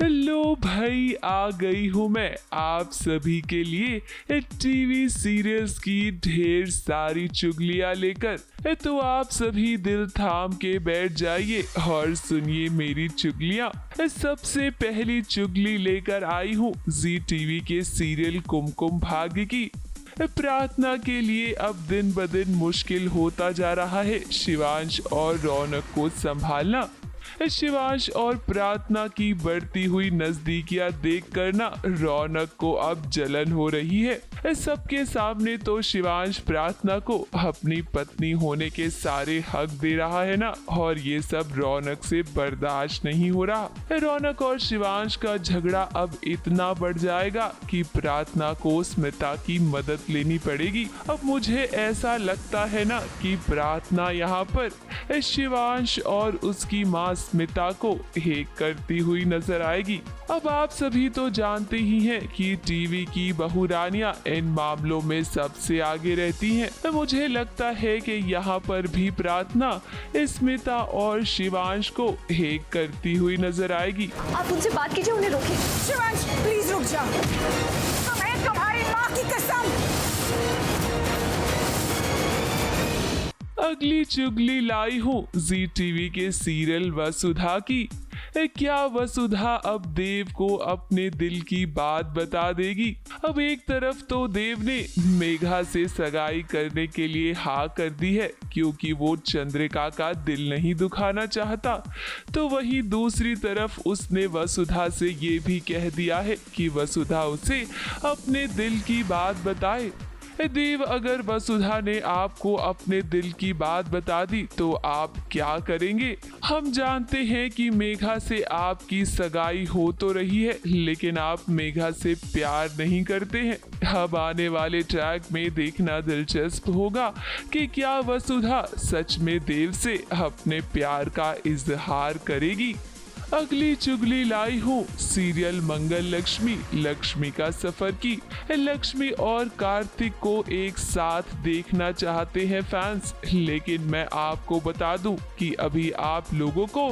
लो भाई, आ गई हूँ मैं आप सभी के लिए टीवी सीरियल्स की ढेर सारी चुगलियाँ लेकर। तो आप सभी दिल थाम के बैठ जाइए और सुनिए मेरी चुगलियाँ। सबसे पहली चुगली लेकर आई हूँ जी टीवी के सीरियल कुमकुम भाग्य की। प्रार्थना के लिए अब दिन ब दिन मुश्किल होता जा रहा है शिवांश और रौनक को संभालना। शिवांश और प्रार्थना की बढ़ती हुई नजदीकियां देख कर ना रौनक को अब जलन हो रही है। सबके सामने तो शिवांश प्रार्थना को अपनी पत्नी होने के सारे हक दे रहा है ना, और ये सब रौनक से बर्दाश्त नहीं हो रहा। रौनक और शिवांश का झगड़ा अब इतना बढ़ जाएगा कि प्रार्थना को स्मिता की मदद लेनी पड़ेगी। अब मुझे ऐसा लगता है ना कि प्रार्थना यहाँ पर शिवांश और उसकी माँ स्मिता को हेक करती हुई नजर आएगी। अब आप सभी तो जानते ही हैं कि टीवी की बहुरानियां इन मामलों में सबसे आगे रहती हैं। मुझे लगता है कि यहाँ पर भी प्रार्थना स्मिता और शिवांश को हेक करती हुई नजर आएगी। आप उनसे बात कीजिए, उन्हें रोकिए। शिवांश प्लीज रुक जा, तुम्हें तुम्हारी माँ की कसम। अगली चुगली लाई हूँ जी टीवी के सीरियल वसुधा की। क्या वसुधा अब देव को अपने दिल की बात बता देगी? अब एक तरफ तो देव ने मेघा से सगाई करने के लिए हाँ कर दी है क्योंकि वो चंद्रिका का दिल नहीं दुखाना चाहता, तो वहीं दूसरी तरफ उसने वसुधा से ये भी कह दिया है कि वसुधा उसे अपने दिल की बात बताए। देव, अगर वसुधा ने आपको अपने दिल की बात बता दी तो आप क्या करेंगे? हम जानते हैं कि मेघा से आपकी सगाई हो तो रही है, लेकिन आप मेघा से प्यार नहीं करते हैं। अब आने वाले ट्रैक में देखना दिलचस्प होगा कि क्या वसुधा सच में देव से अपने प्यार का इजहार करेगी। अगली चुगली लाई हूँ सीरियल मंगल लक्ष्मी लक्ष्मी का सफर की। लक्ष्मी और कार्तिक को एक साथ देखना चाहते हैं फैंस, लेकिन मैं आपको बता दूं कि अभी आप लोगों को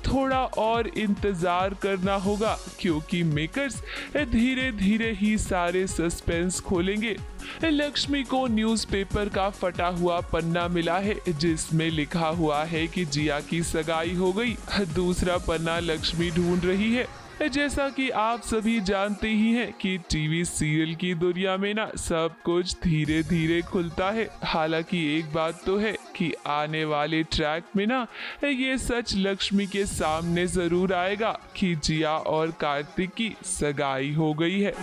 थोड़ा और इंतजार करना होगा क्योंकि मेकर्स धीरे धीरे ही सारे सस्पेंस खोलेंगे। लक्ष्मी को न्यूज़पेपर का फटा हुआ पन्ना मिला है जिसमें लिखा हुआ है कि जिया की सगाई हो गई। दूसरा पन्ना लक्ष्मी ढूंढ रही है। जैसा कि आप सभी जानते ही हैं कि टीवी सीरियल की दुनिया में ना सब कुछ धीरे धीरे खुलता है। हालांकि एक बात तो है कि आने वाले ट्रैक में ना ये सच लक्ष्मी के सामने जरूर आएगा कि जिया और कार्तिक की सगाई हो गई है।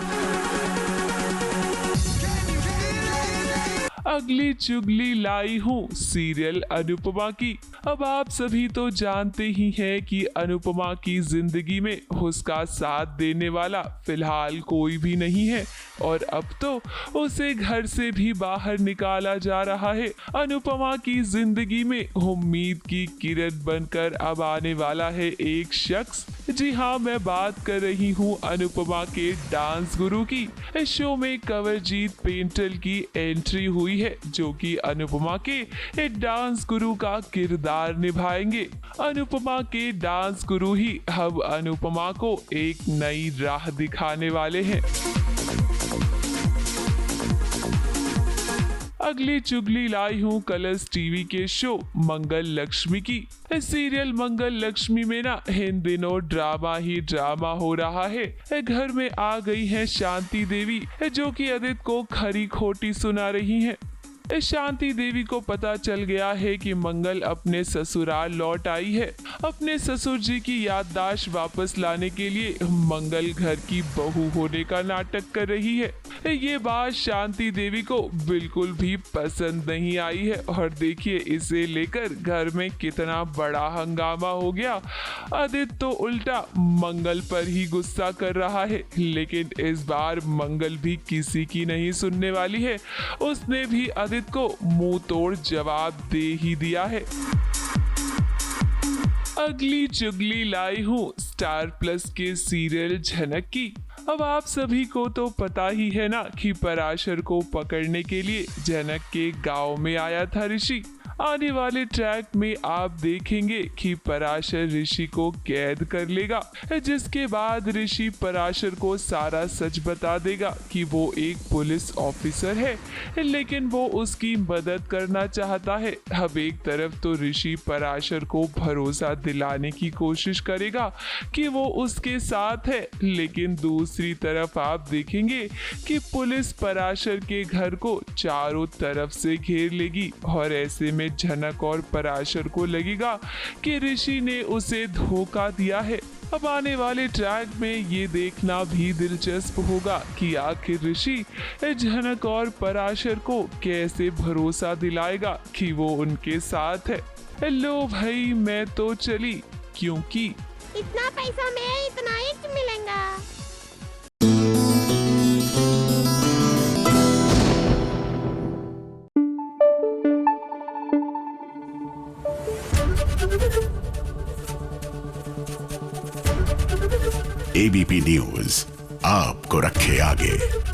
अगली चुगली लाई हूँ सीरियल अनुपमा की। अब आप सभी तो जानते ही हैं कि अनुपमा की जिंदगी में उसका साथ देने वाला फिलहाल कोई भी नहीं है और अब तो उसे घर से भी बाहर निकाला जा रहा है। अनुपमा की जिंदगी में उम्मीद की किरण बनकर अब आने वाला है एक शख्स। जी हाँ, मैं बात कर रही हूँ अनुपमा के डांस गुरु की। इस शो में कंवरजीत पेंटल की एंट्री हुई है जो कि अनुपमा के डांस गुरु का किरदार निभाएंगे। अनुपमा के डांस गुरु ही अब अनुपमा को एक नई राह दिखाने वाले हैं। अगली चुगली लाई हूँ कलर्स टीवी के शो मंगल लक्ष्मी की। सीरियल मंगल लक्ष्मी में ना इन दिनों ड्रामा ही ड्रामा हो रहा है। घर में आ गई है शांति देवी जो कि अदित को खरी खोटी सुना रही हैं। शांति देवी को पता चल गया है कि मंगल अपने ससुराल लौट आई है। अपने ससुर जी की याददाश्त वापस लाने के लिए मंगल घर की बहू होने का नाटक कर रही है। ये बात शांति देवी को बिल्कुल भी पसंद नहीं आई है और देखिए इसे लेकर घर में कितना बड़ा हंगामा हो गया। आदित्य तो उल्टा मंगल पर ही गुस्सा कर रहा है, लेकिन इस बार मंगल भी किसी की नहीं सुनने वाली है। उसने भी आदित्य को मुंह तोड़ जवाब दे ही दिया है। अगली चुगली लाई हूँ स्टार प्लस के सीरियल झनक की। अब आप सभी को तो पता ही है ना कि पराशर को पकड़ने के लिए झनक के गांव में आया था ऋषि। आने वाले ट्रैक में आप देखेंगे कि पराशर ऋषि को कैद कर लेगा, जिसके बाद ऋषि पराशर को सारा सच बता देगा कि वो एक पुलिस ऑफिसर है, लेकिन वो उसकी मदद करना चाहता है। अब एक तरफ तो ऋषि पराशर को भरोसा दिलाने की कोशिश करेगा कि वो उसके साथ है, लेकिन दूसरी तरफ आप देखेंगे कि पुलिस पराशर के घर को चारों तरफ से घेर लेगी और ऐसे में झनक और पराशर को लगेगा कि ऋषि ने उसे धोखा दिया है। अब आने वाले ट्रैक में ये देखना भी दिलचस्प होगा कि आखिर ऋषि झनक और पराशर को कैसे भरोसा दिलाएगा कि वो उनके साथ है। लो भाई मैं तो चली, क्योंकि इतना पैसा में इतना ही मिलेगा। एबीपी न्यूज आपको रखे आगे।